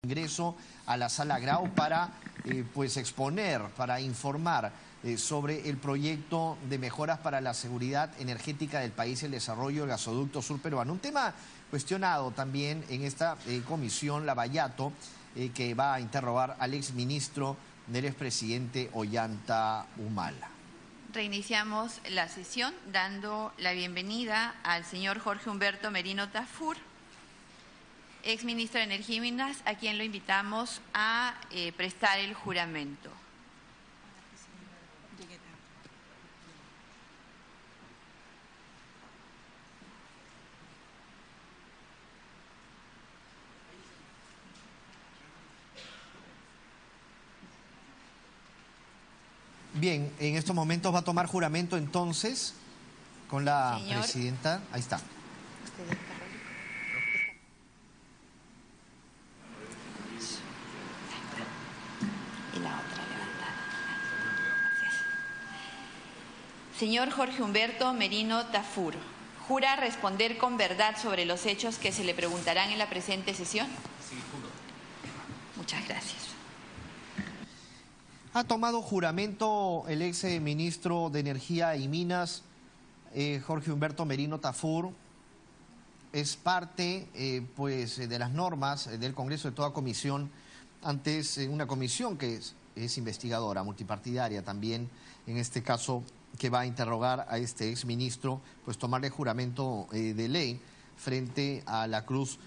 Ingreso a la sala Grau para pues exponer, para informar sobre el proyecto de mejoras para la seguridad energética del país y el desarrollo del gasoducto sur peruano. Un tema cuestionado también en esta comisión, Lavallato, que va a interrogar al exministro del expresidente Ollanta Humala. Reiniciamos la sesión dando la bienvenida al señor Jorge Humberto Merino Tafur, exministro de Energía y Minas, a quien lo invitamos a prestar el juramento. Bien, en estos momentos va a tomar juramento entonces con la presidenta. Ahí está. Y la otra levantada. Señor Jorge Humberto Merino Tafur, ¿jura responder con verdad sobre los hechos que se le preguntarán en la presente sesión? Sí, juro. Muchas gracias. Ha tomado juramento el ex ministro de Energía y Minas, Jorge Humberto Merino Tafur. Es parte pues, de las normas del Congreso de toda comisión. Antes, una comisión que es investigadora, multipartidaria también, en este caso, que va a interrogar a este ex ministro, pues tomarle juramento de ley frente a la cruz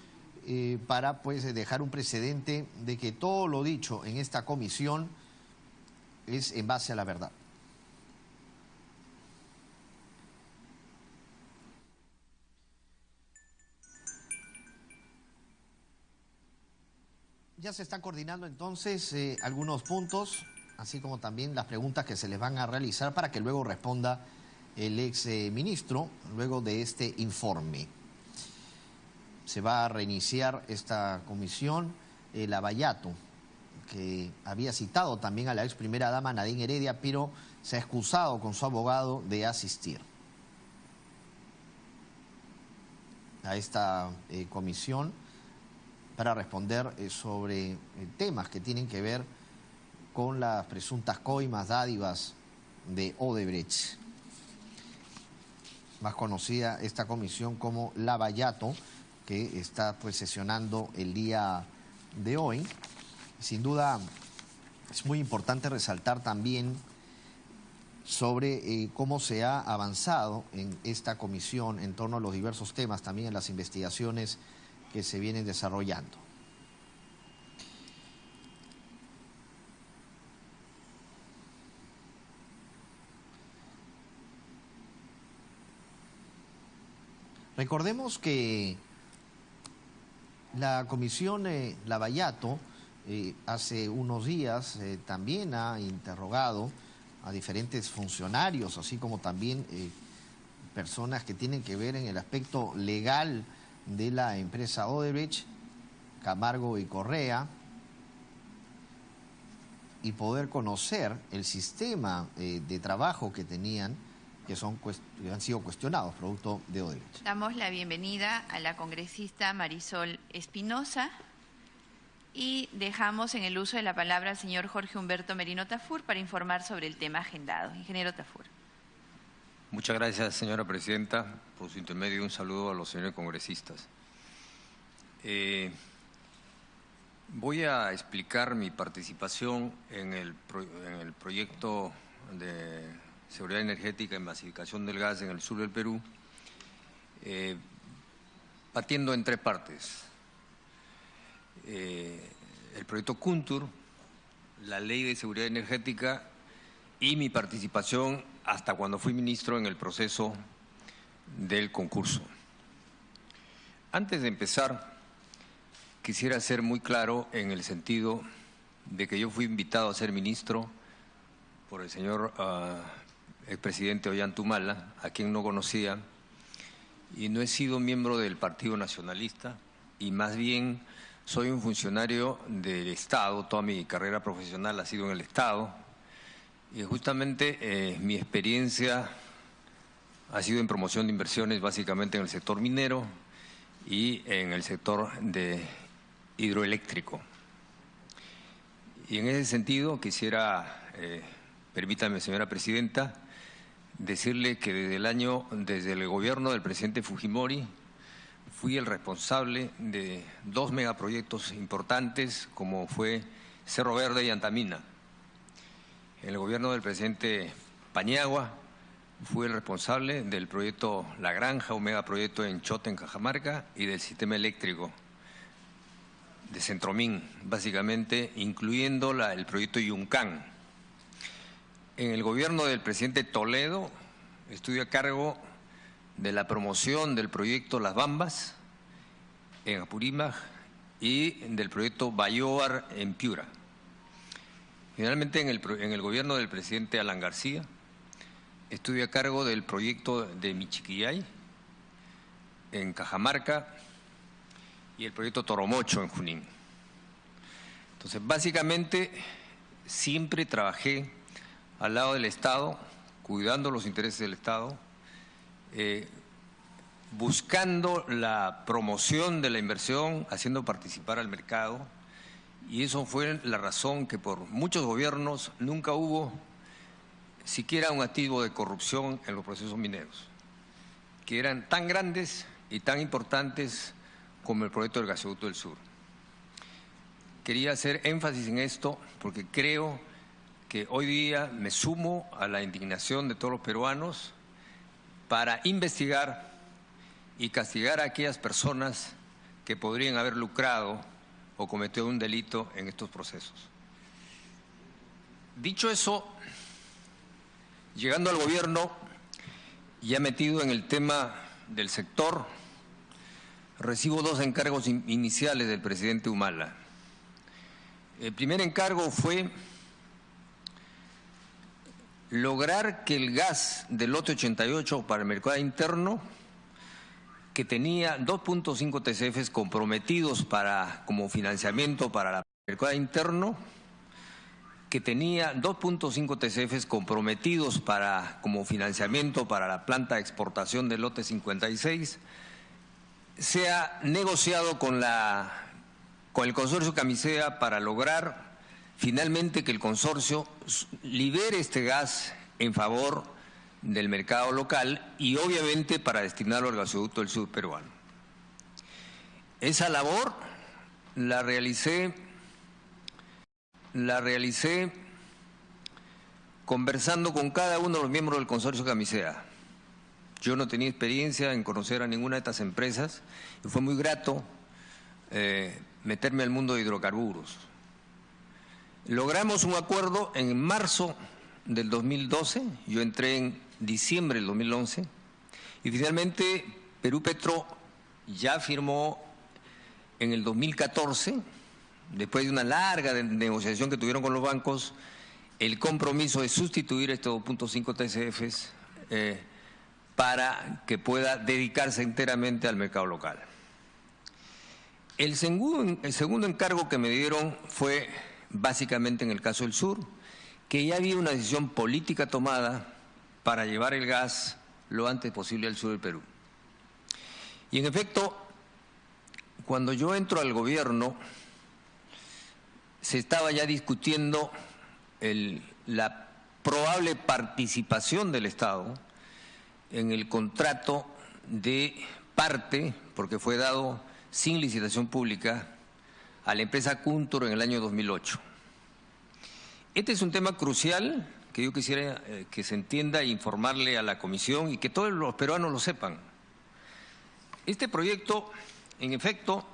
para pues dejar un precedente de que todo lo dicho en esta comisión es en base a la verdad. Ya se están coordinando entonces algunos puntos, así como también las preguntas que se les van a realizar para que luego responda el ex ministro, luego de este informe. Se va a reiniciar esta comisión, Lavallato, que había citado también a la ex primera dama Nadine Heredia, pero se ha excusado con su abogado de asistir a esta comisión para responder sobre temas que tienen que ver con las presuntas coimas, dádivas de Odebrecht. Más conocida esta comisión como Lavallato, que está pues sesionando el día de hoy. Sin duda es muy importante resaltar también sobre cómo se ha avanzado en esta comisión en torno a los diversos temas, también en las investigaciones que se vienen desarrollando. Recordemos que la comisión Lavallato hace unos días también ha interrogado a diferentes funcionarios, así como también personas que tienen que ver en el aspecto legal de la empresa Odebrecht, Camargo y Correa, y poder conocer el sistema de trabajo que tenían, que han sido cuestionados producto de Odebrecht. Damos la bienvenida a la congresista Marisol Espinosa y dejamos en el uso de la palabra al señor Jorge Humberto Merino Tafur para informar sobre el tema agendado. Ingeniero Tafur. Muchas gracias, señora presidenta. Por su intermedio, un saludo a los señores congresistas. Voy a explicar mi participación en el proyecto de seguridad energética y masificación del gas en el sur del Perú, partiendo en tres partes. El proyecto Kuntur, la ley de seguridad energética y mi participación hasta cuando fui ministro en el proceso del concurso. Antes de empezar, quisiera ser muy claro en el sentido de que yo fui invitado a ser ministro por el señor expresidente Ollanta Humala, a quien no conocía, y no he sido miembro del Partido Nacionalista, y más bien soy un funcionario del Estado. Toda mi carrera profesional ha sido en el Estado, y justamente mi experiencia ha sido en promoción de inversiones, básicamente en el sector minero y en el sector de hidroeléctrico. Y en ese sentido quisiera, permítame, señora presidenta, decirle que desde el gobierno del presidente Fujimori fui el responsable de 2 megaproyectos importantes como fue Cerro Verde y Antamina. En el gobierno del presidente Paniagua fui el responsable del proyecto La Granja, un megaproyecto en Chota, en Cajamarca, y del sistema eléctrico de Centromín, básicamente incluyendo el proyecto Yuncán. En el gobierno del presidente Toledo estuve a cargo de la promoción del proyecto Las Bambas en Apurímac y del proyecto Bayoar en Piura. Finalmente, en el gobierno del presidente Alan García estuve a cargo del proyecto de Michiquillay en Cajamarca y el proyecto Toromocho en Junín. Entonces, básicamente, siempre trabajé al lado del Estado, cuidando los intereses del Estado, buscando la promoción de la inversión, haciendo participar al mercado, y eso fue la razón que por muchos gobiernos nunca hubo siquiera un activo de corrupción en los procesos mineros, que eran tan grandes y tan importantes como el proyecto del Gasoducto del Sur. Quería hacer énfasis en esto porque creo que hoy día me sumo a la indignación de todos los peruanos para investigar y castigar a aquellas personas que podrían haber lucrado o cometido un delito en estos procesos. Dicho eso, llegando al gobierno, ya metido en el tema del sector, recibo 2 encargos iniciales del presidente Humala. El primer encargo fue lograr que el gas del lote 88 para el mercado interno, que tenía 2.5 TCF comprometidos como financiamiento para el mercado interno, que tenía 2.5 TCF comprometidos como financiamiento para la planta de exportación del lote 56, sea negociado con el consorcio Camisea para lograr finalmente que el consorcio libere este gas en favor del mercado local y obviamente para destinarlo al gasoducto del sur peruano. Esa labor la realicé conversando con cada uno de los miembros del consorcio Camisea. Yo no tenía experiencia en conocer a ninguna de estas empresas y fue muy grato meterme al mundo de hidrocarburos. Logramos un acuerdo en marzo del 2012, yo entré en diciembre del 2011 y finalmente Perú Petro ya firmó en el 2014, después de una larga negociación que tuvieron con los bancos, el compromiso de sustituir estos 2.5 TCFs para que pueda dedicarse enteramente al mercado local. El segundo encargo que me dieron fue básicamente en el caso del sur, que ya había una decisión política tomada para llevar el gas lo antes posible al sur del Perú. Y en efecto, cuando yo entro al gobierno, se estaba ya discutiendo la probable participación del Estado en el contrato de parte, porque fue dado sin licitación pública, a la empresa Kuntur en el año 2008. Este es un tema crucial que yo quisiera que se entienda e informarle a la comisión y que todos los peruanos lo sepan. Este proyecto, en efecto,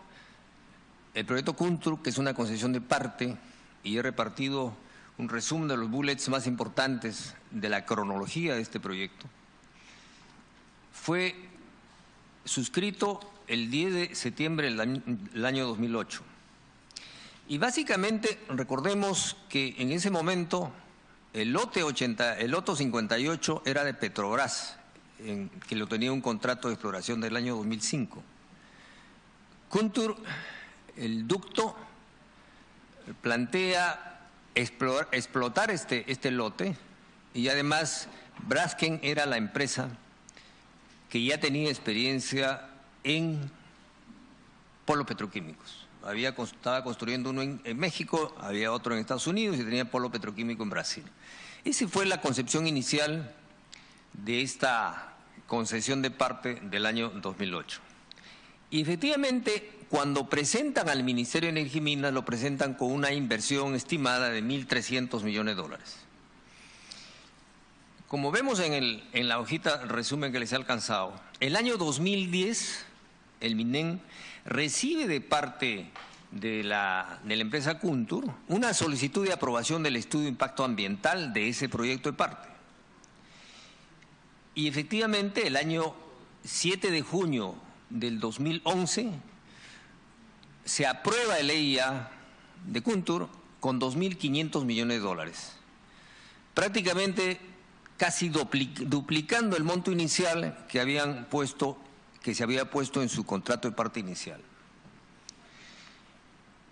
el proyecto Kuntur, que es una concesión de parte, y he repartido un resumen de los bullets más importantes de la cronología de este proyecto, fue suscrito el 10 de septiembre del año 2008. Y básicamente recordemos que en ese momento el lote 58 era de Petrobras, que lo tenía un contrato de exploración del año 2005. Kuntur, el ducto, plantea explotar este lote y además Braskem era la empresa que ya tenía experiencia en polos petroquímicos. Estaba construyendo uno en México, había otro en Estados Unidos y tenía polo petroquímico en Brasil. Esa fue la concepción inicial de esta concesión de parte del año 2008. Y efectivamente, cuando presentan al Ministerio de Energía y Minas, lo presentan con una inversión estimada de 1.300 millones de dólares. Como vemos en la hojita resumen que les he alcanzado, el año 2010, el MINEN recibe de parte de la empresa Kuntur una solicitud de aprobación del estudio de impacto ambiental de ese proyecto de parte. Y efectivamente, el año 7 de junio del 2011 se aprueba el EIA de Kuntur con 2.500 millones de dólares. Prácticamente casi duplicando el monto inicial que se había puesto en su contrato de parte inicial.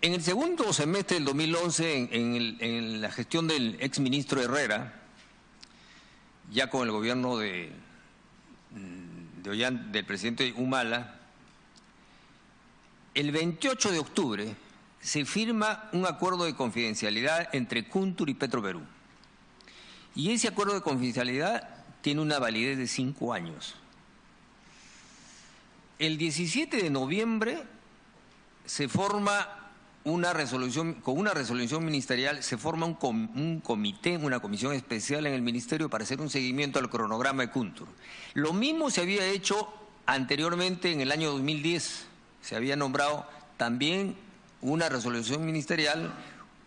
En el segundo semestre del 2011, en la gestión del exministro Herrera, ya con el gobierno del presidente Humala, el 28 de octubre se firma un acuerdo de confidencialidad entre Kuntur y Petroperú. Y ese acuerdo de confidencialidad tiene una validez de 5 años. El 17 de noviembre se forma con una resolución ministerial, se forma un comité, una comisión especial en el ministerio para hacer un seguimiento al cronograma de Kuntur. Lo mismo se había hecho anteriormente en el año 2010. Se había nombrado también una resolución ministerial,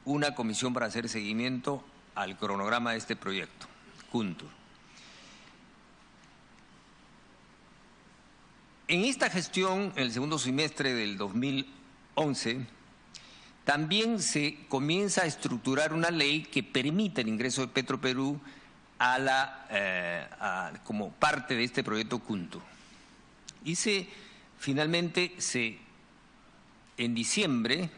una comisión para hacer seguimiento al cronograma de este proyecto, Kuntur. En esta gestión, en el segundo semestre del 2011, también se comienza a estructurar una ley que permite el ingreso de Petroperú como parte de este proyecto Kuntur. Y finalmente, en diciembre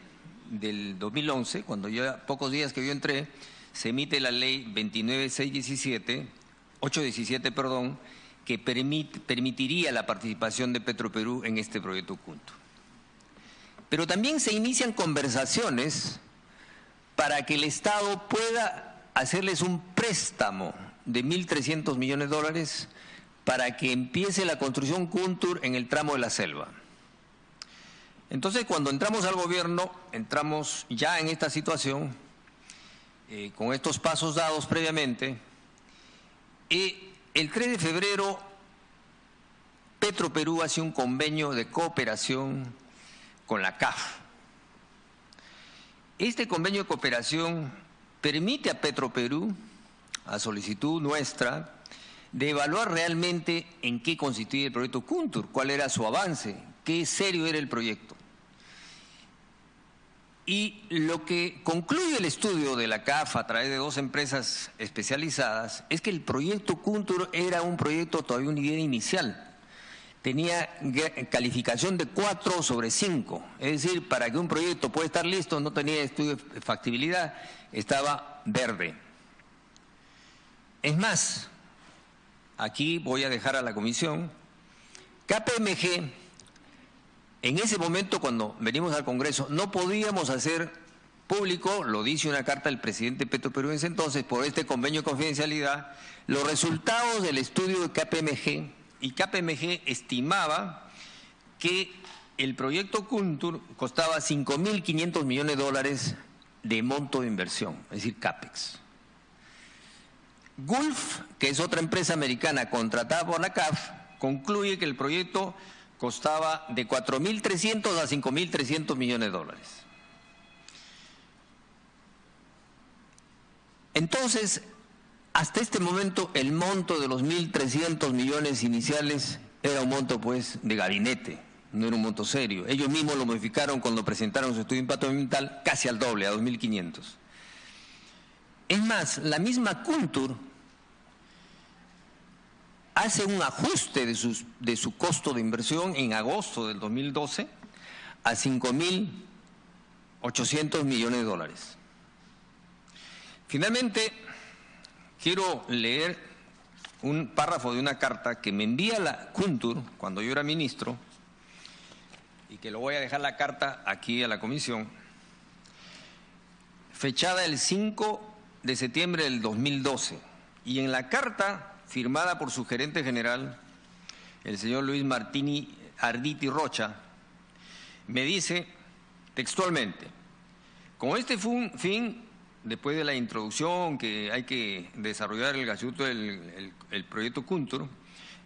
del 2011, cuando ya pocos días que yo entré, se emite la ley 817, que permitiría la participación de Petroperú en este proyecto Kuntur. Pero también se inician conversaciones para que el Estado pueda hacerles un préstamo de 1.300 millones de dólares para que empiece la construcción Kuntur en el tramo de la selva. Entonces, cuando entramos al gobierno, entramos ya en esta situación, con estos pasos dados previamente, y el 3 de febrero Petroperú hace un convenio de cooperación con la CAF. Este convenio de cooperación permite a Petroperú, a solicitud nuestra, de evaluar realmente en qué constituye el proyecto Kuntur, cuál era su avance, qué serio era el proyecto. Y lo que concluye el estudio de la CAF a través de 2 empresas especializadas es que el proyecto Kuntur era un proyecto todavía una idea inicial. Tenía calificación de 4/5, es decir, para que un proyecto pueda estar listo no tenía estudio de factibilidad, estaba verde. Es más, aquí voy a dejar a la comisión, KPMG, en ese momento cuando venimos al Congreso, no podíamos hacer público, lo dice una carta del presidente Petroperú en ese entonces, por este convenio de confidencialidad, los resultados del estudio de KPMG, y KPMG estimaba que el proyecto Kuntur costaba 5.500 millones de dólares de monto de inversión, es decir, CAPEX. Gulf, que es otra empresa americana contratada por la CAF, concluye que el proyecto costaba de 4.300 a 5.300 millones de dólares. Entonces, hasta este momento, el monto de los 1.300 millones iniciales era un monto, pues, de gabinete, no era un monto serio. Ellos mismos lo modificaron cuando presentaron su estudio de impacto ambiental casi al doble, a 2.500. Es más, la misma Kuntur hace un ajuste de su costo de inversión en agosto del 2012 a 5.800 millones de dólares. Finalmente, quiero leer un párrafo de una carta que me envía la Kuntur cuando yo era ministro y que lo voy a dejar la carta aquí a la comisión, fechada el 5 de septiembre del 2012, y en la carta firmada por su gerente general, el señor Luis Martini Arditi Rocha, me dice textualmente: con este fin, después de la introducción que hay que desarrollar el gasoducto el proyecto Kuntur,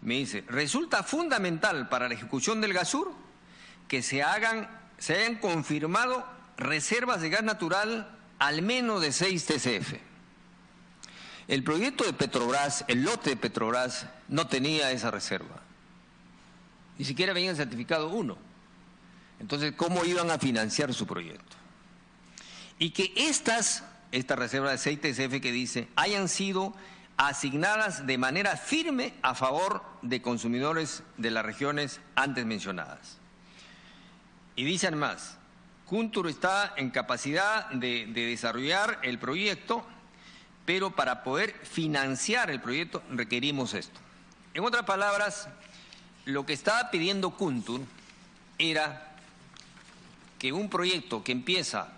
me dice: resulta fundamental para la ejecución del Gasur que se hayan confirmado reservas de gas natural al menos de 6 TCF. El proyecto de Petrobras, el lote de Petrobras, no tenía esa reserva. Ni siquiera venía certificado 1. Entonces, ¿cómo iban a financiar su proyecto? Y que estas reservas de 6 TCF que dice hayan sido asignadas de manera firme a favor de consumidores de las regiones antes mencionadas. Y dicen más: Kuntur está en capacidad de desarrollar el proyecto, pero para poder financiar el proyecto requerimos esto. En otras palabras, lo que estaba pidiendo Kuntur era que un proyecto que empieza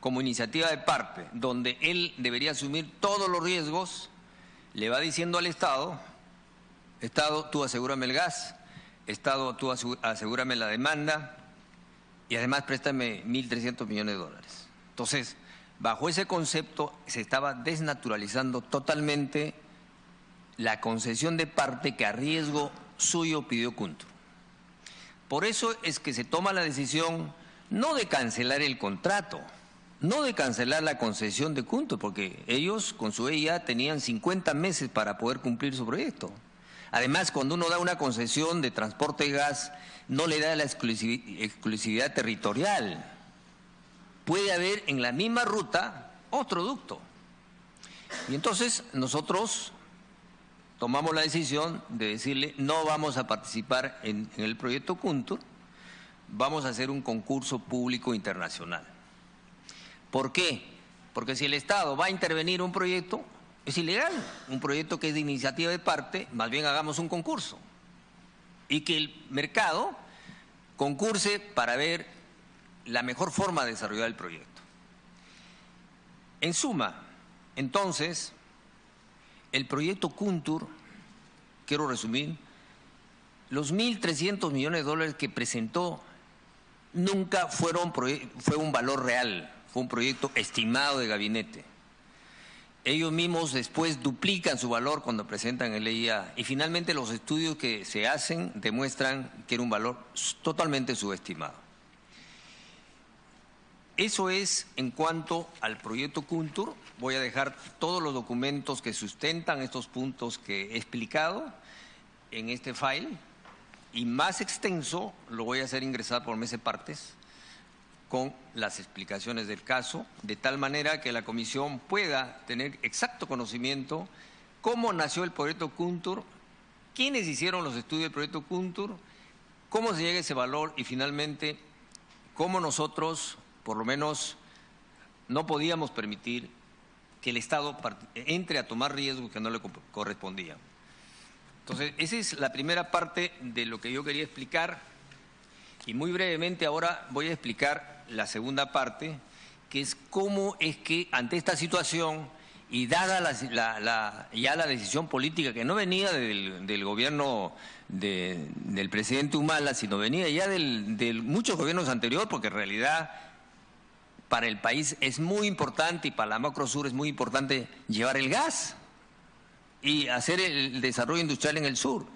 como iniciativa de parte, donde él debería asumir todos los riesgos, le va diciendo al Estado: Estado, tú asegúrame el gas, Estado, tú asegúrame la demanda, y además préstame 1.300 millones de dólares. Entonces, bajo ese concepto se estaba desnaturalizando totalmente la concesión de parte que a riesgo suyo pidió Kuntur. Por eso es que se toma la decisión no de cancelar el contrato, no de cancelar la concesión de Kuntur, porque ellos con su EIA tenían 50 meses para poder cumplir su proyecto. Además, cuando uno da una concesión de transporte de gas, no le da la exclusividad territorial. Puede haber en la misma ruta otro ducto. Y entonces nosotros tomamos la decisión de decirle: no vamos a participar en el proyecto Kuntur, vamos a hacer un concurso público internacional. ¿Por qué? Porque si el Estado va a intervenir en un proyecto, es ilegal. Un proyecto que es de iniciativa de parte, más bien hagamos un concurso. Y que el mercado concurse para ver la mejor forma de desarrollar el proyecto. En suma, entonces, el proyecto Kuntur, quiero resumir, los 1.300 millones de dólares que presentó nunca fue un valor real, fue un proyecto estimado de gabinete. Ellos mismos después duplican su valor cuando presentan el EIA, y finalmente los estudios que se hacen demuestran que era un valor totalmente subestimado. Eso es en cuanto al proyecto Kuntur. Voy a dejar todos los documentos que sustentan estos puntos que he explicado en este file, y más extenso lo voy a hacer ingresar por meses partes con las explicaciones del caso, de tal manera que la comisión pueda tener exacto conocimiento cómo nació el proyecto Kuntur, quiénes hicieron los estudios del proyecto Kuntur, cómo se llega a ese valor, y finalmente cómo nosotros, por lo menos, no podíamos permitir que el Estado entre a tomar riesgos que no le correspondían. Entonces, esa es la primera parte de lo que yo quería explicar, y muy brevemente ahora voy a explicar la segunda parte, que es cómo es que ante esta situación, y dada ya la decisión política que no venía del gobierno del presidente Humala, sino venía ya de muchos gobiernos anteriores, porque en realidad para el país es muy importante, y para la Macrosur es muy importante llevar el gas y hacer el desarrollo industrial en el sur.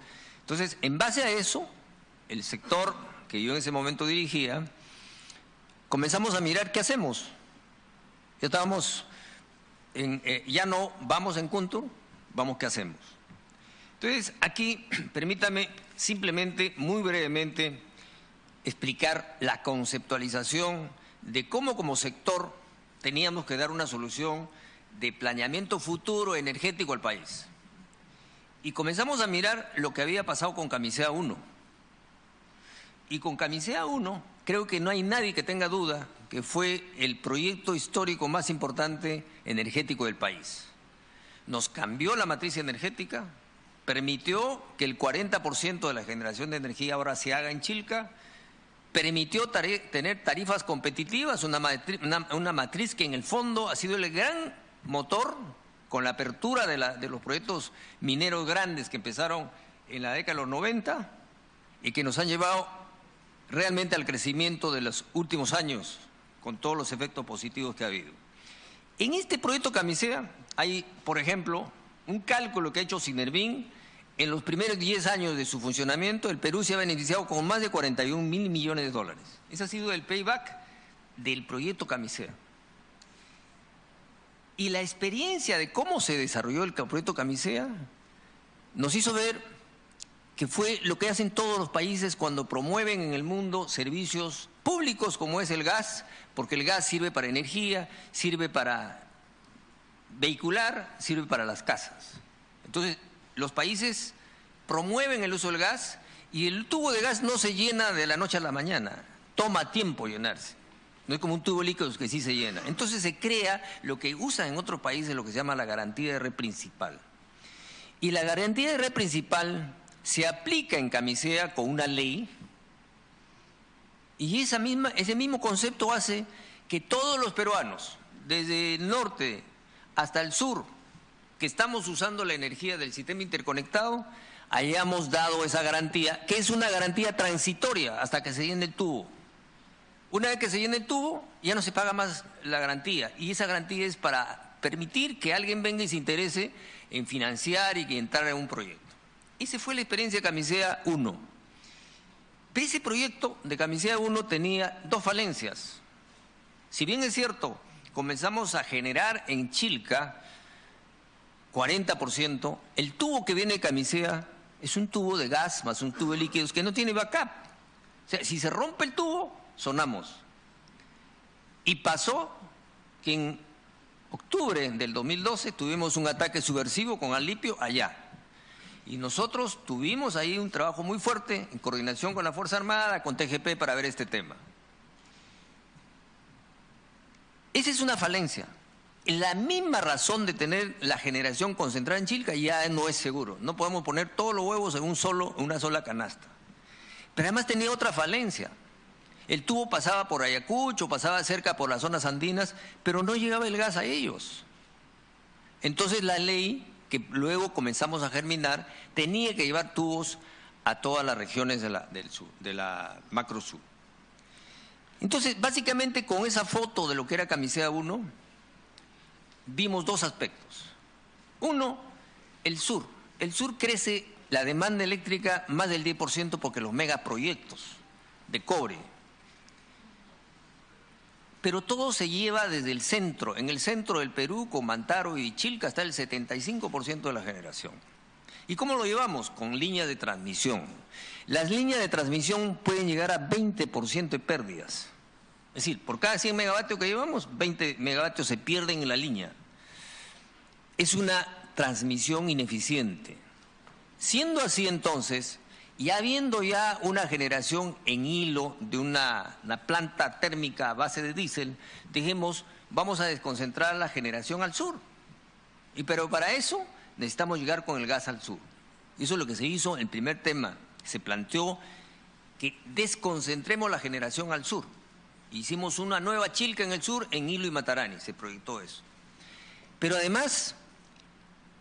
Entonces, en base a eso, el sector que yo en ese momento dirigía, comenzamos a mirar qué hacemos. Ya estábamos ya no vamos en Kuntur, vamos qué hacemos. Entonces, aquí permítame simplemente, muy brevemente, explicar la conceptualización de cómo como sector teníamos que dar una solución de planeamiento futuro energético al país. Y comenzamos a mirar lo que había pasado con Camisea 1. Y con Camisea 1, creo que no hay nadie que tenga duda que fue el proyecto histórico más importante energético del país. Nos cambió la matriz energética, permitió que el 40% de la generación de energía ahora se haga en Chilca, permitió tener tarifas competitivas, una matriz que en el fondo ha sido el gran motor con la apertura de los proyectos mineros grandes que empezaron en la década de los 90 y que nos han llevado realmente al crecimiento de los últimos años con todos los efectos positivos que ha habido. En este proyecto Camisea hay, por ejemplo, un cálculo que ha hecho Sinervin. En los primeros 10 años de su funcionamiento, el Perú se ha beneficiado con más de 41.000 millones de dólares. Ese ha sido el payback del proyecto Camisea. Y la experiencia de cómo se desarrolló el proyecto Camisea nos hizo ver que fue lo que hacen todos los países cuando promueven en el mundo servicios públicos como es el gas, porque el gas sirve para energía, sirve para vehicular, sirve para las casas. Entonces, los países promueven el uso del gas y el tubo de gas no se llena de la noche a la mañana, toma tiempo llenarse. No es como un tubo líquido que sí se llena. Entonces se crea lo que usan en otros países, lo que se llama la garantía de red principal. Y la garantía de red principal se aplica en Camisea con una ley y ese mismo concepto hace que todos los peruanos, desde el norte hasta el sur, que estamos usando la energía del sistema interconectado, hayamos dado esa garantía, que es una garantía transitoria hasta que se llene el tubo. Una vez que se llene el tubo, ya no se paga más la garantía, y esa garantía es para permitir que alguien venga y se interese en financiar y que entrar en un proyecto. Esa fue la experiencia de Camisea 1. Pero ese proyecto de Camisea 1 tenía dos falencias. Si bien es cierto, comenzamos a generar en Chilca 40%, el tubo que viene de Camisea es un tubo de gas más un tubo de líquidos que no tiene backup. O sea, si se rompe el tubo, sonamos. Y pasó que en octubre del 2012 tuvimos un ataque subversivo con Alipio allá. Y nosotros tuvimos ahí un trabajo muy fuerte en coordinación con la Fuerza Armada, con TGP para ver este tema. Esa es una falencia. La misma razón de tener la generación concentrada en Chilca ya no es seguro. No podemos poner todos los huevos en una sola canasta. Pero además tenía otra falencia. El tubo pasaba por Ayacucho, pasaba cerca por las zonas andinas, pero no llegaba el gas a ellos. Entonces la ley, que luego comenzamos a germinar, tenía que llevar tubos a todas las regiones del sur, de la macro sur. Entonces, básicamente con esa foto de lo que era Camisea 1, vimos dos aspectos. Uno, el sur. El sur crece la demanda eléctrica más del 10% porque los megaproyectos de cobre. Pero todo se lleva desde el centro. En el centro del Perú, con Mantaro y Chilca, está el 75% de la generación. ¿Y cómo lo llevamos? Con líneas de transmisión. Las líneas de transmisión pueden llegar a 20% de pérdidas. Es decir, por cada 100 megavatios que llevamos, 20 megavatios se pierden en la línea. Es una transmisión ineficiente. Siendo así entonces, y habiendo ya una generación en hilo de una planta térmica a base de diésel, dijimos, vamos a desconcentrar la generación al sur. Pero para eso necesitamos llegar con el gas al sur. Eso es lo que se hizo en el primer tema. Se planteó que desconcentremos la generación al sur. Hicimos una nueva Chilca en el sur, en Hilo y Matarani, se proyectó eso. Pero además,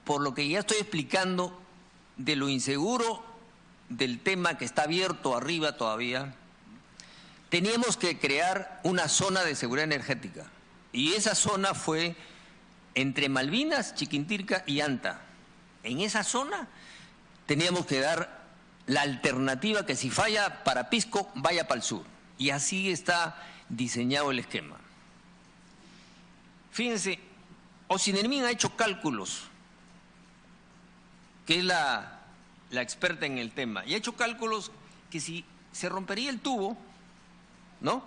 por lo que ya estoy explicando de lo inseguro del tema que está abierto arriba todavía, teníamos que crear una zona de seguridad energética. Y esa zona fue entre Malvinas, Chiquintirca y Anta. En esa zona teníamos que dar la alternativa que si falla para Pisco, vaya para el sur. Y así está diseñado el esquema. Fíjense, Ocinermin ha hecho cálculos, que es la experta en el tema, y ha hecho cálculos que si se rompería el tubo, ¿no?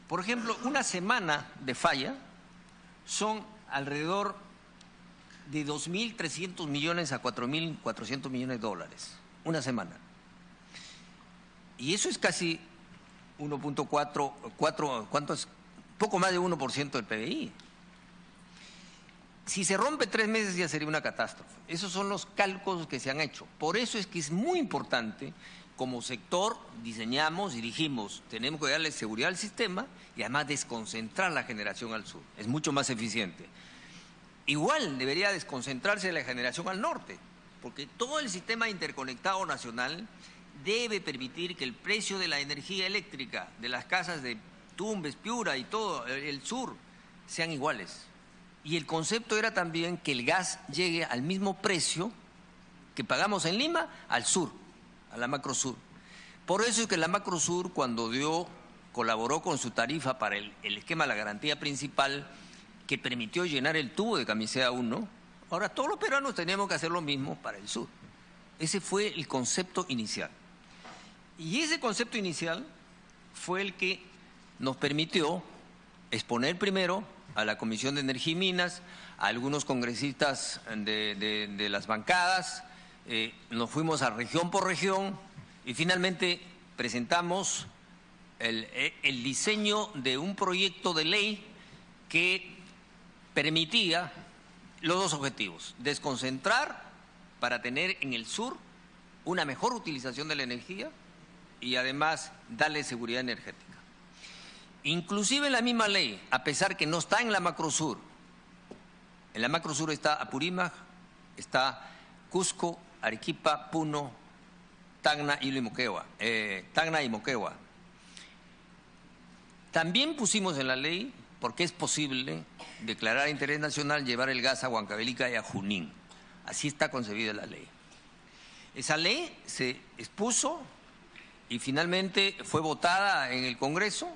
Por ejemplo, una semana de falla son alrededor de 2.300 millones a 4.400 millones de dólares. Una semana. Y eso es casi 1.4, ¿cuánto es? Poco más de 1% del PBI. Si se rompe 3 meses ya sería una catástrofe. Esos son los cálculos que se han hecho. Por eso es que es muy importante como sector diseñamos y dijimos, tenemos que darle seguridad al sistema y además desconcentrar la generación al sur. Es mucho más eficiente. Igual debería desconcentrarse la generación al norte, porque todo el sistema interconectado nacional debe permitir que el precio de la energía eléctrica de las casas de Tumbes, Piura y todo el sur sean iguales. Y el concepto era también que el gas llegue al mismo precio que pagamos en Lima al sur, a la Macro Sur. Por eso es que la Macro Sur, cuando colaboró con su tarifa para el esquema de la garantía principal, que permitió llenar el tubo de Camisea 1, ahora todos los peruanos teníamos que hacer lo mismo para el sur. Ese fue el concepto inicial. Y ese concepto inicial fue el que nos permitió exponer primero a la Comisión de Energía y Minas, a algunos congresistas de las bancadas, nos fuimos a región por región y finalmente presentamos el diseño de un proyecto de ley que permitía los dos objetivos: desconcentrar para tener en el sur una mejor utilización de la energía y además darle seguridad energética. Inclusive en la misma ley, a pesar que no está en la Macro Sur, en la Macro Sur está Apurímac, está Cusco, Arequipa, Puno, Tacna y Moquegua. También pusimos en la ley, porque es posible declarar de interés nacional llevar el gas a Huancavelica y a Junín. Así está concebida la ley. Esa ley se expuso y finalmente fue votada en el Congreso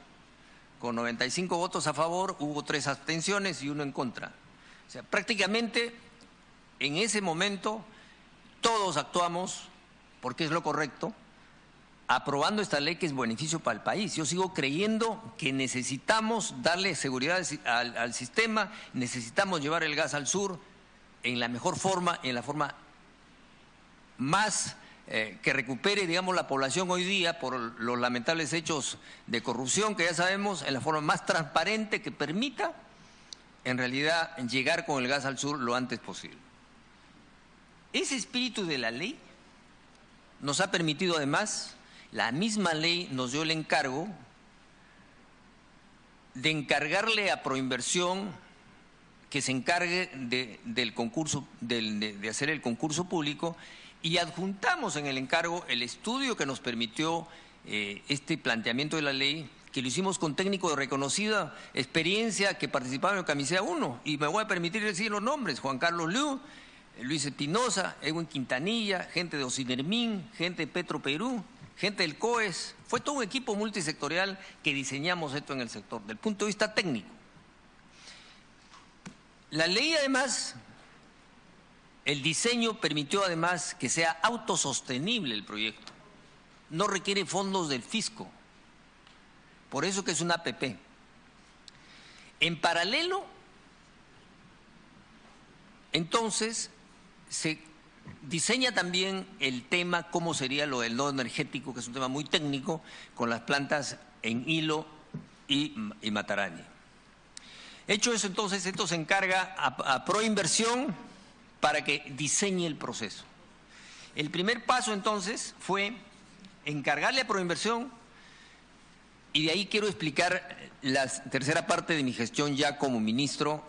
con 95 votos a favor, hubo 3 abstenciones y 1 en contra. O sea, prácticamente en ese momento todos actuamos porque es lo correcto, aprobando esta ley que es beneficio para el país. Yo sigo creyendo que necesitamos darle seguridad al sistema, necesitamos llevar el gas al sur en la mejor forma, en la forma más que recupere, digamos, la población hoy día por los lamentables hechos de corrupción que ya sabemos, en la forma más transparente que permita en realidad llegar con el gas al sur lo antes posible. Ese espíritu de la ley nos ha permitido además, la misma ley nos dio el encargo de encargarle a Proinversión que se encargue del concurso, de hacer el concurso público, y adjuntamos en el encargo el estudio que nos permitió este planteamiento de la ley, que lo hicimos con técnicos de reconocida experiencia que participaban en Camisea 1, y me voy a permitir decir los nombres: Juan Carlos Liu, Luis Espinosa, Edwin Quintanilla, gente de Ocinermin, gente de Petro Perú, gente del COES. Fue todo un equipo multisectorial que diseñamos esto en el sector, del punto de vista técnico. La ley además, el diseño permitió además que sea autosostenible el proyecto. No requiere fondos del fisco. Por eso que es una APP. En paralelo, entonces, se diseña también el tema, cómo sería lo del nodo energético, que es un tema muy técnico, con las plantas en Hilo y Matarani. Hecho eso, entonces, esto se encarga a Proinversión para que diseñe el proceso. El primer paso, entonces, fue encargarle a Proinversión, y de ahí quiero explicar la tercera parte de mi gestión ya como ministro,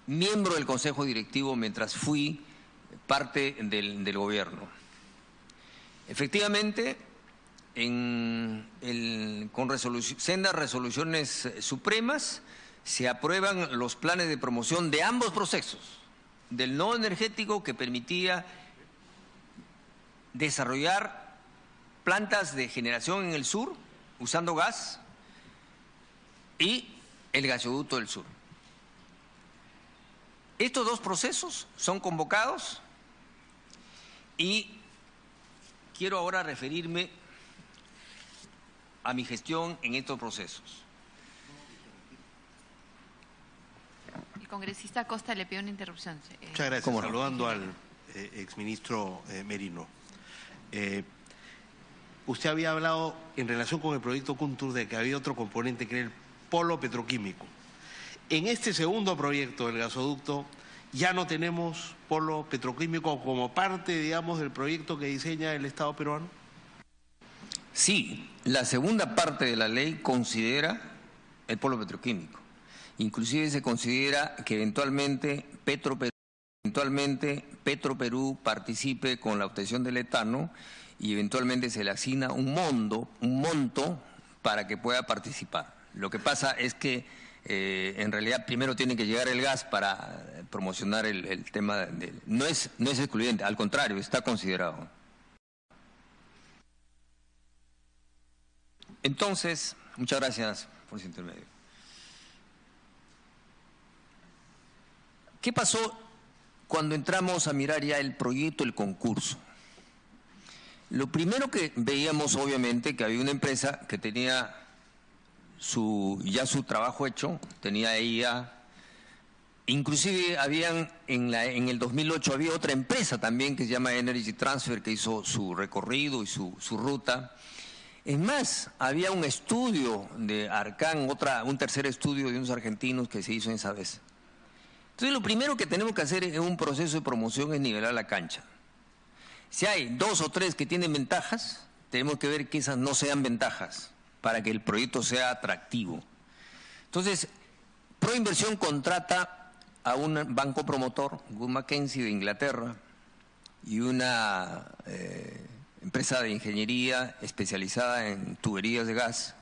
miembro del Consejo Directivo mientras fui parte del gobierno. Efectivamente, con sendas resoluciones supremas se aprueban los planes de promoción de ambos procesos, del nodo energético, que permitía desarrollar plantas de generación en el sur usando gas, y el gasoducto del sur. Estos dos procesos son convocados y quiero ahora referirme a mi gestión en estos procesos. El congresista Costa le pide una interrupción. Muchas gracias. Saludando al exministro Merino. Usted había hablado en relación con el proyecto Kuntur de que había otro componente que era el polo petroquímico. En este segundo proyecto del gasoducto ya no tenemos polo petroquímico como parte, digamos, del proyecto que diseña el Estado peruano. Sí, la segunda parte de la ley considera el polo petroquímico. Inclusive se considera que eventualmente Petroperú participe con la obtención del etano y eventualmente se le asigna un monto para que pueda participar. Lo que pasa es que en realidad primero tiene que llegar el gas para promocionar el tema no es excluyente, al contrario, está considerado. Entonces, muchas gracias por su intermedio. ¿Qué pasó cuando entramos a mirar ya el proyecto, el concurso? Lo primero que veíamos, obviamente, que había una empresa que tenía ya su trabajo hecho, tenía ella, inclusive habían en el 2008 había otra empresa también que se llama Energy Transfer que hizo su recorrido y su ruta. Es más, había un estudio de Arcan, un tercer estudio de unos argentinos que se hizo en esa vez. Entonces, lo primero que tenemos que hacer en un proceso de promoción es nivelar la cancha. Si hay 2 o 3 que tienen ventajas, tenemos que ver que esas no sean ventajas para que el proyecto sea atractivo. Entonces, Proinversión contrata a un banco promotor, Wood Mackenzie de Inglaterra, y una empresa de ingeniería especializada en tuberías de gas,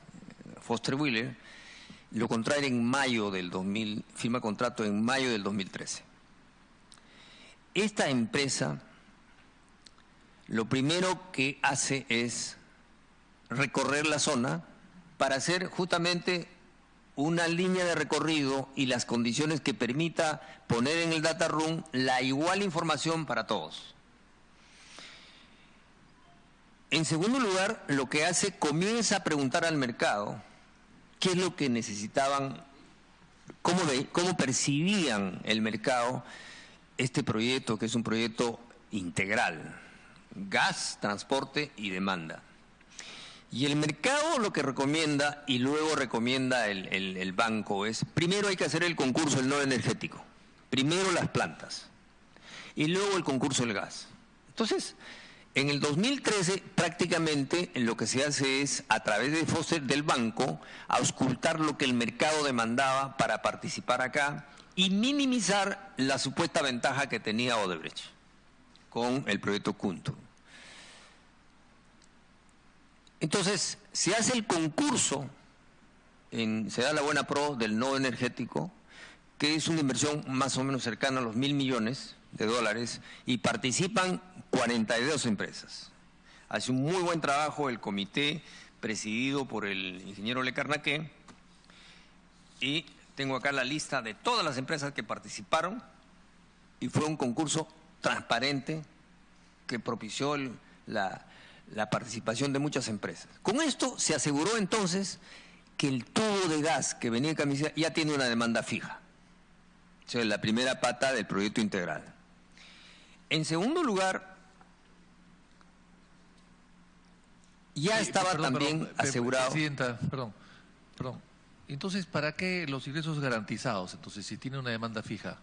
Foster Wheeler. Lo contrae en mayo del 2000, firma contrato en mayo del 2013. Esta empresa lo primero que hace es recorrer la zona para hacer justamente una línea de recorrido y las condiciones que permita poner en el data room la igual información para todos. En segundo lugar, lo que hace, comienza a preguntar al mercado qué es lo que necesitaban, cómo percibían el mercado este proyecto, que es un proyecto integral, gas, transporte y demanda. Y el mercado lo que recomienda, y luego recomienda el banco, es primero hay que hacer el concurso del nodo energético, primero las plantas, y luego el concurso del gas. Entonces, en el 2013 prácticamente lo que se hace es, a través de Foster, del banco, auscultar lo que el mercado demandaba para participar acá y minimizar la supuesta ventaja que tenía Odebrecht con el proyecto Kuntur. Entonces, se hace el concurso, se da la buena pro del nodo energético, que es una inversión más o menos cercana a los $1.000 millones, y participan 42 empresas. Hace un muy buen trabajo el comité presidido por el ingeniero Lecarnaque, y tengo acá la lista de todas las empresas que participaron, y fue un concurso transparente que propició la participación de muchas empresas. Con esto se aseguró entonces que el tubo de gas que venía de Camisea ya tiene una demanda fija. O sea, la primera pata del proyecto integral. En segundo lugar, ya estaba también asegurado. Presidenta, perdón. Entonces, ¿para qué los ingresos garantizados? Entonces, si tiene una demanda fija,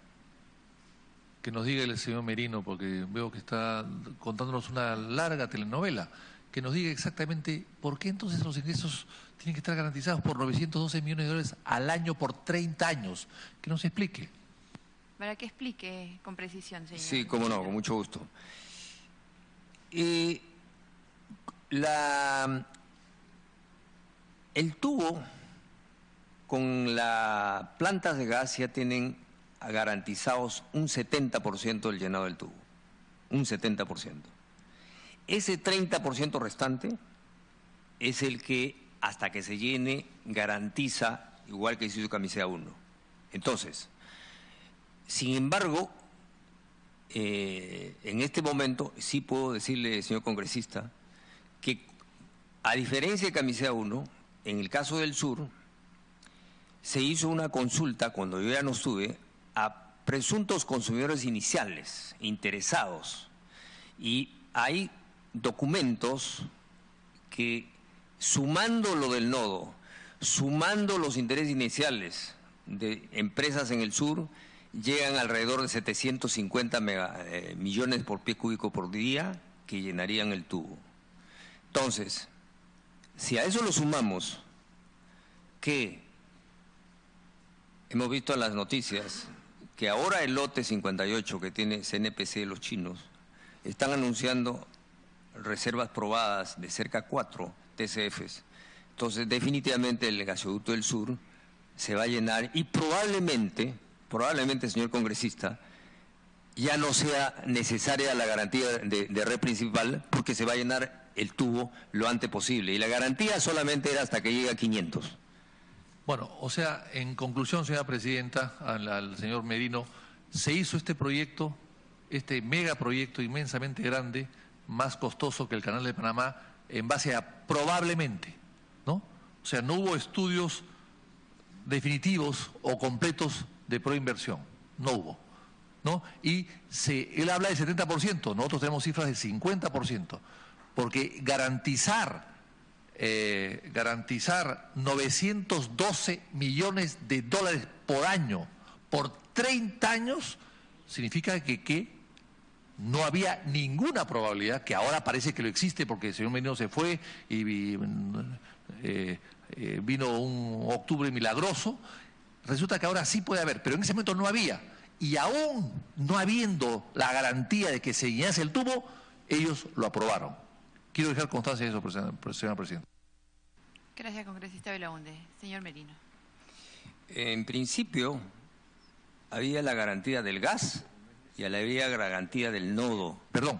que nos diga el señor Merino, porque veo que está contándonos una larga telenovela, que nos diga exactamente por qué entonces los ingresos tienen que estar garantizados por $912 millones al año por 30 años. Que nos explique. Para que explique con precisión, señor. Sí, cómo no, con mucho gusto. El tubo con las plantas de gas ya tienen garantizados un 70% del llenado del tubo, un 70%. Ese 30% restante es el que, hasta que se llene, garantiza, igual que hizo Camisea 1. Entonces, sin embargo, en este momento sí puedo decirle, señor congresista, que a diferencia de Camisea 1, en el caso del sur, se hizo una consulta, cuando yo ya no estuve, a presuntos consumidores iniciales, interesados, y hay documentos que, sumando lo del nodo, sumando los intereses iniciales de empresas en el sur, llegan alrededor de 750 millones por pie cúbico por día que llenarían el tubo. Entonces, Si a eso lo sumamos que hemos visto en las noticias que ahora el lote 58 que tiene CNPC, los chinos, están anunciando reservas probadas de cerca de 4 TCFs. Entonces, definitivamente el gasoducto del sur se va a llenar y probablemente, señor congresista, ya no sea necesaria la garantía de red principal porque se va a llenar el tubo lo antes posible. Y la garantía solamente era hasta que llegue a 500. Bueno, o sea, en conclusión, señora presidenta, al señor Merino, se hizo este proyecto, este megaproyecto inmensamente grande, más costoso que el Canal de Panamá, en base a probablemente, ¿no? O sea, no hubo estudios definitivos o completos de proinversión, no hubo, ¿no? Y él habla de 70%, nosotros tenemos cifras de 50%, porque garantizar 912 millones de dólares por año por 30 años significa que no había ninguna probabilidad, que ahora parece que lo existe porque el señor Merino se fue y vino un octubre milagroso. Resulta que ahora sí puede haber, pero en ese momento no había. Y aún no habiendo la garantía de que se llenase el tubo, ellos lo aprobaron. Quiero dejar constancia de eso, señora presidenta. Gracias, congresista Belaunde. Señor Merino. En principio, había la garantía del gas y había la garantía del nodo. Perdón,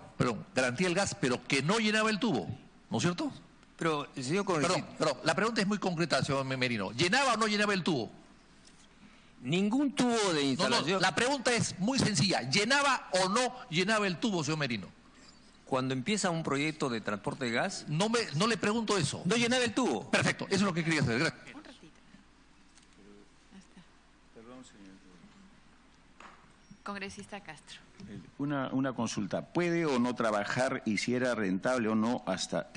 garantía del gas, pero que no llenaba el tubo, ¿no es cierto? Pero, señor congresista... Perdón, la pregunta es muy concreta, señor Merino. ¿Llenaba o no llenaba el tubo? Ningún tubo de instalación... No, la pregunta es muy sencilla. ¿Llenaba o no llenaba el tubo, señor Merino? Cuando empieza un proyecto de transporte de gas... No le pregunto eso. No llenaba el tubo. Perfecto, eso es lo que quería hacer. Gracias. Un ratito. Perdón, señor. Congresista Castro. Una consulta. ¿Puede o no trabajar y si era rentable o no hasta...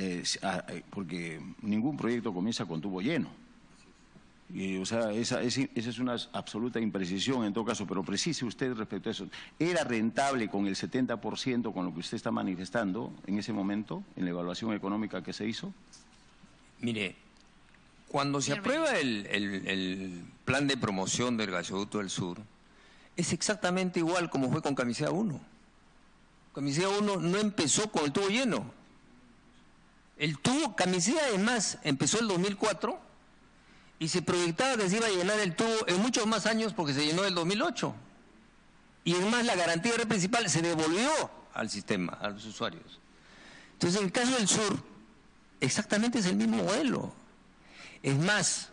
porque ningún proyecto comienza con tubo lleno. Y, o sea, esa es una absoluta imprecisión en todo caso, pero precise usted respecto a eso. ¿Era rentable con el 70% con lo que usted está manifestando en ese momento, en la evaluación económica que se hizo? Mire, cuando se aprueba el plan de promoción del gasoducto del sur, es exactamente igual como fue con Camisea 1. Camisea 1 no empezó con el tubo lleno. El tubo, Camisea, es más, empezó en 2004 y se proyectaba que se iba a llenar el tubo en muchos más años porque se llenó en el 2008. Y es más, la garantía de red principal se devolvió al sistema, a los usuarios. Entonces, en el caso del sur, exactamente es el mismo modelo. Es más...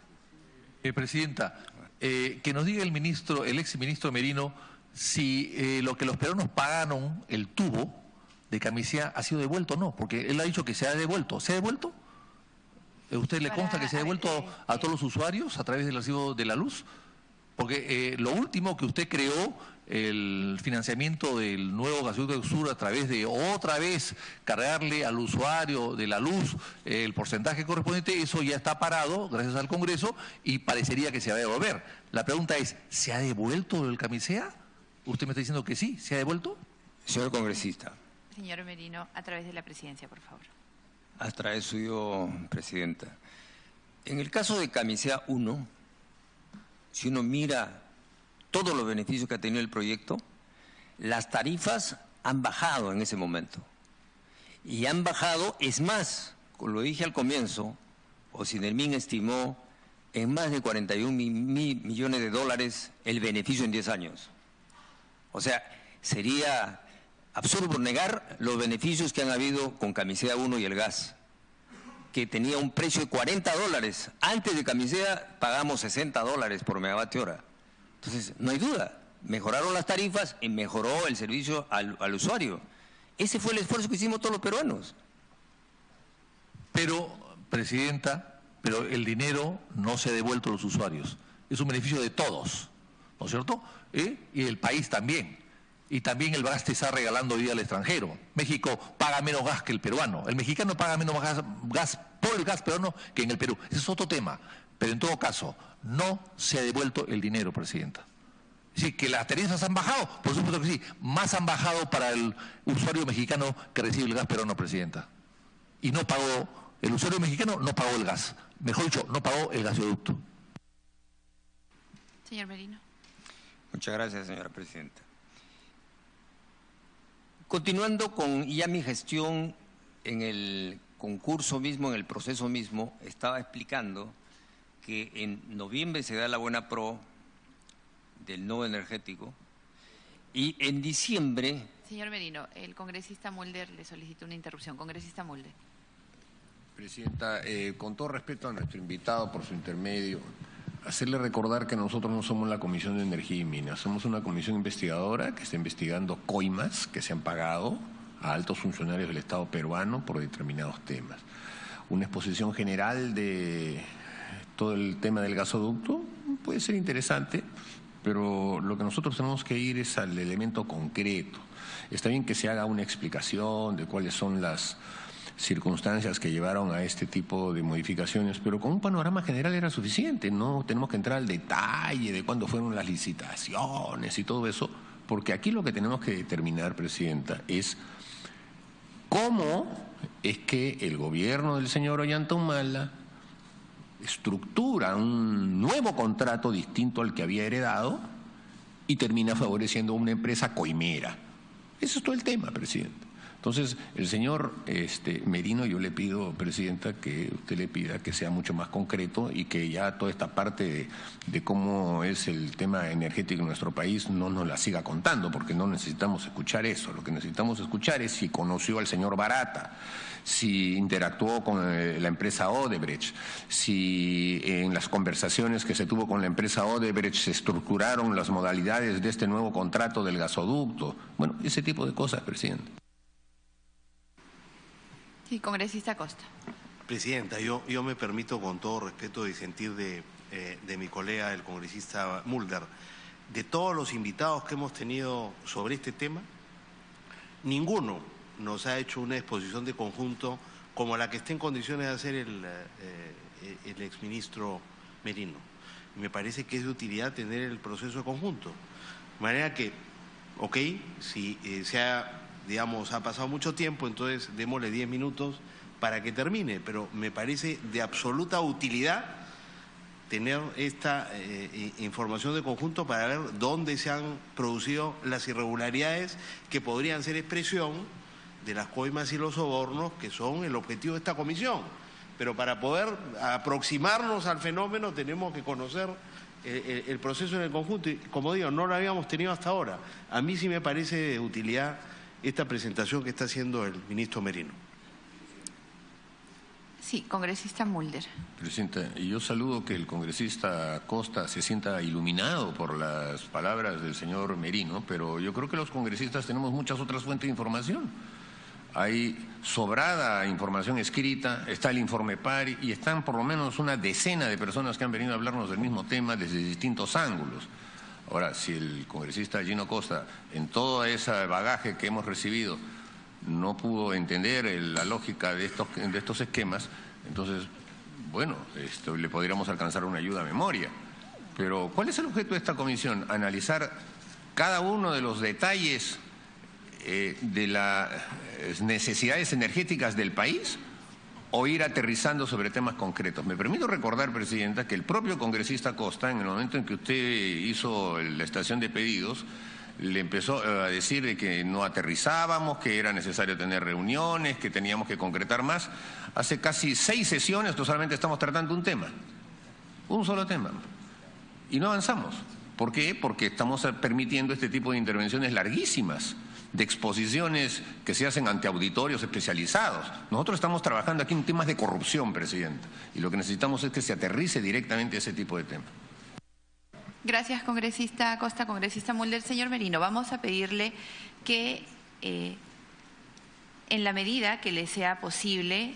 Presidenta, que nos diga el exministro Merino, si lo que los peruanos pagaron, el tubo de Camisea, ha sido devuelto o no, porque él ha dicho que se ha devuelto. ¿Se ha devuelto? ¿Usted le consta que se ha devuelto a todos los usuarios a través del recibo de la luz? Porque lo último que usted creó, el financiamiento del nuevo gasoducto del sur a través de otra vez cargarle al usuario de la luz el porcentaje correspondiente, eso ya está parado gracias al Congreso y parecería que se va a devolver. La pregunta es, ¿se ha devuelto el Camisea? ¿Usted me está diciendo que sí? ¿Se ha devuelto? Señor congresista. Señor Merino, a través de la presidencia, por favor. A través suyo, presidenta. En el caso de Camisea 1, si uno mira todos los beneficios que ha tenido el proyecto, las tarifas han bajado en ese momento. Y han bajado, es más, como lo dije al comienzo, Ocinermin estimó en más de 41 millones de dólares el beneficio en 10 años. O sea, sería absurdo negar los beneficios que han habido con Camisea 1 y el gas, que tenía un precio de $40. Antes de Camisea pagamos $60 por megavatio hora. Entonces, no hay duda, mejoraron las tarifas y mejoró el servicio al usuario. Ese fue el esfuerzo que hicimos todos los peruanos. Pero, presidenta, el dinero no se ha devuelto a los usuarios. Es un beneficio de todos, ¿no es cierto? Y el país también. Y también el gas te está regalando hoy día al extranjero. México paga menos gas que el peruano. El mexicano paga menos gas por el gas peruano que en el Perú. Ese es otro tema. Pero en todo caso, no se ha devuelto el dinero, presidenta. Es decir, que las tarifas han bajado, por supuesto que sí. Más han bajado para el usuario mexicano que recibe el gas peruano, presidenta. Y no pagó El usuario mexicano no pagó el gas, mejor dicho, no pagó el gasoducto. Señor Merino. Muchas gracias, señora presidenta. Continuando con ya mi gestión en el concurso mismo, en el proceso mismo, estaba explicando que en noviembre se da la buena pro del nodo energético y en diciembre... Señor Merino, el congresista Mulder le solicita una interrupción. Congresista Mulder. Presidenta, con todo respeto a nuestro invitado por su intermedio, hacerle recordar que nosotros no somos la Comisión de Energía y Minas, somos una comisión investigadora que está investigando coimas que se han pagado a altos funcionarios del Estado peruano por determinados temas. Una exposición general de todo el tema del gasoducto puede ser interesante, pero lo que nosotros tenemos que ir es al elemento concreto. Está bien que se haga una explicación de cuáles son las circunstancias que llevaron a este tipo de modificaciones, pero con un panorama general era suficiente. No tenemos que entrar al detalle de cuándo fueron las licitaciones y todo eso, porque aquí lo que tenemos que determinar, Presidenta, es cómo es que el gobierno del señor Ollanta estructura un nuevo contrato distinto al que había heredado y termina favoreciendo a una empresa coimera. Ese es todo el tema, Presidente. Entonces, el señor Merino, yo le pido, Presidenta, que usted le pida que sea mucho más concreto y que ya toda esta parte de cómo es el tema energético en nuestro país no nos la siga contando, porque no necesitamos escuchar eso. Lo que necesitamos escuchar es si conoció al señor Barata, si interactuó con la empresa Odebrecht, si en las conversaciones que se tuvo con la empresa Odebrecht se estructuraron las modalidades de este nuevo contrato del gasoducto. Bueno, ese tipo de cosas, Presidente. Sí, congresista Costa. Presidenta, yo me permito, con todo respeto, disentir de mi colega, el congresista Mulder. De todos los invitados que hemos tenido sobre este tema, ninguno nos ha hecho una exposición de conjunto como la que está en condiciones de hacer el exministro Merino. Me parece que es de utilidad tener el proceso de conjunto. De manera que, ok, si ha pasado mucho tiempo, entonces démosle 10 minutos para que termine, pero me parece de absoluta utilidad tener esta información de conjunto para ver dónde se han producido las irregularidades que podrían ser expresión de las coimas y los sobornos que son el objetivo de esta comisión. Pero para poder aproximarnos al fenómeno tenemos que conocer el proceso en el conjunto y, como digo, no lo habíamos tenido hasta ahora. A mí sí me parece de utilidad esta presentación que está haciendo el ministro Merino. Sí, congresista Mulder. Presidenta, yo saludo que el congresista Costa se sienta iluminado por las palabras del señor Merino, pero yo creo que los congresistas tenemos muchas otras fuentes de información. Hay sobrada información escrita, está el informe PARI y están por lo menos una decena de personas que han venido a hablarnos del mismo tema desde distintos ángulos. Ahora, si el congresista Gino Costa, en todo ese bagaje que hemos recibido, no pudo entender la lógica de estos esquemas, entonces, bueno, le podríamos alcanzar una ayuda a memoria. Pero, ¿cuál es el objeto de esta comisión? Analizar cada uno de los detalles de las necesidades energéticas del país o ir aterrizando sobre temas concretos. Me permito recordar, Presidenta, que el propio congresista Costa, en el momento en que usted hizo la estación de pedidos, le empezó a decir de que no aterrizábamos, que era necesario tener reuniones, que teníamos que concretar más. Hace casi 6 sesiones solamente estamos tratando un tema, un solo tema, y no avanzamos. ¿Por qué? Porque estamos permitiendo este tipo de intervenciones larguísimas, de exposiciones que se hacen ante auditorios especializados. Nosotros estamos trabajando aquí en temas de corrupción, Presidenta, y lo que necesitamos es que se aterrice directamente ese tipo de temas. Gracias, congresista Costa. Congresista Mulder. Señor Merino, vamos a pedirle que, en la medida que le sea posible,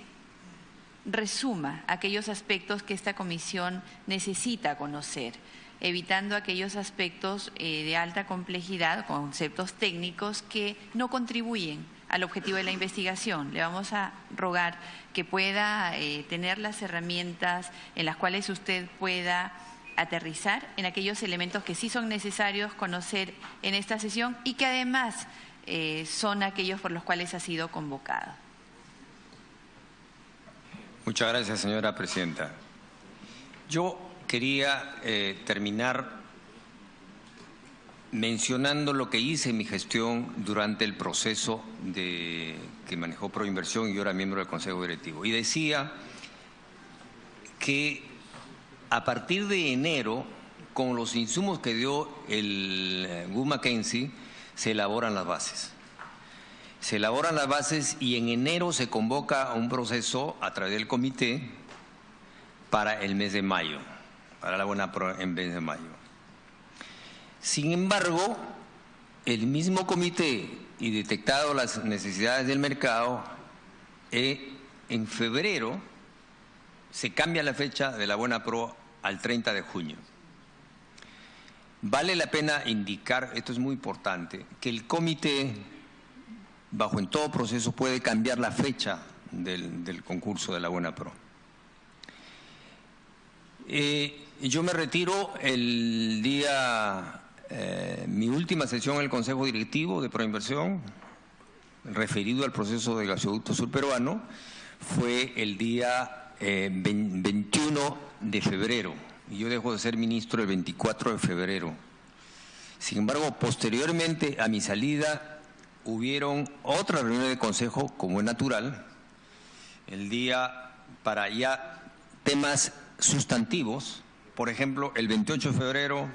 resuma aquellos aspectos que esta comisión necesita conocer, evitando aquellos aspectos de alta complejidad, conceptos técnicos que no contribuyen al objetivo de la investigación. Le vamos a rogar que pueda tener las herramientas en las cuales usted pueda aterrizar en aquellos elementos que sí son necesarios conocer en esta sesión y que además son aquellos por los cuales ha sido convocado. Muchas gracias, señora presidenta. Yo quería terminar mencionando lo que hice en mi gestión durante el proceso que manejó Proinversión y yo era miembro del Consejo Directivo. Y decía que a partir de enero, con los insumos que dio el Wood Mackenzie, se elaboran las bases. Se elaboran las bases y en enero se convoca un proceso a través del comité para el mes de mayo, para la buena pro en mes de mayo. Sin embargo, el mismo comité y detectado las necesidades del mercado, en febrero se cambia la fecha de la buena pro al 30 de junio. Vale la pena indicar, esto es muy importante, que el comité, bajo en todo proceso, puede cambiar la fecha del concurso de la buena pro. Yo me retiro el día, mi última sesión en el Consejo Directivo de Proinversión, referido al proceso del gasoducto surperuano, fue el día 21 de febrero. Y yo dejo de ser ministro el 24 de febrero. Sin embargo, posteriormente a mi salida, hubieron otras reuniones de consejo, como es natural, el día para ya temas sustantivos, por ejemplo, el 28 de febrero,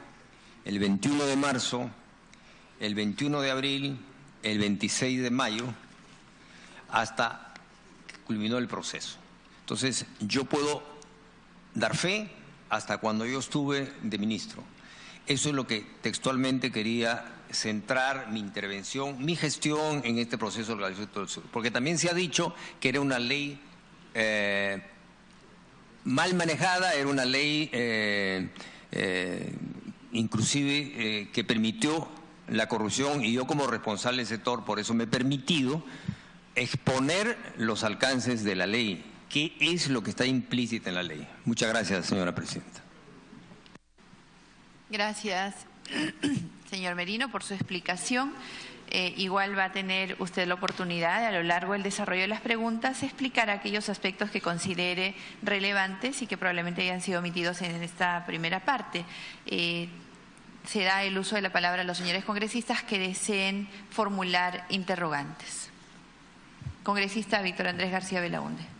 el 21 de marzo, el 21 de abril, el 26 de mayo, hasta que culminó el proceso. Entonces, yo puedo dar fe hasta cuando yo estuve de ministro. Eso es lo que textualmente quería centrar mi intervención, mi gestión en este proceso del gasoducto del sur. Porque también se ha dicho que era una ley mal manejada, era una ley inclusive que permitió la corrupción, y yo como responsable del sector, por eso me he permitido exponer los alcances de la ley. ¿Qué es lo que está implícito en la ley? Muchas gracias, señora presidenta. Gracias, señor Merino, por su explicación. Igual va a tener usted la oportunidad, a lo largo del desarrollo de las preguntas, explicar aquellos aspectos que considere relevantes y que probablemente hayan sido omitidos en esta primera parte. Se da el uso de la palabra a los señores congresistas que deseen formular interrogantes. Congresista Víctor Andrés García Belaunde.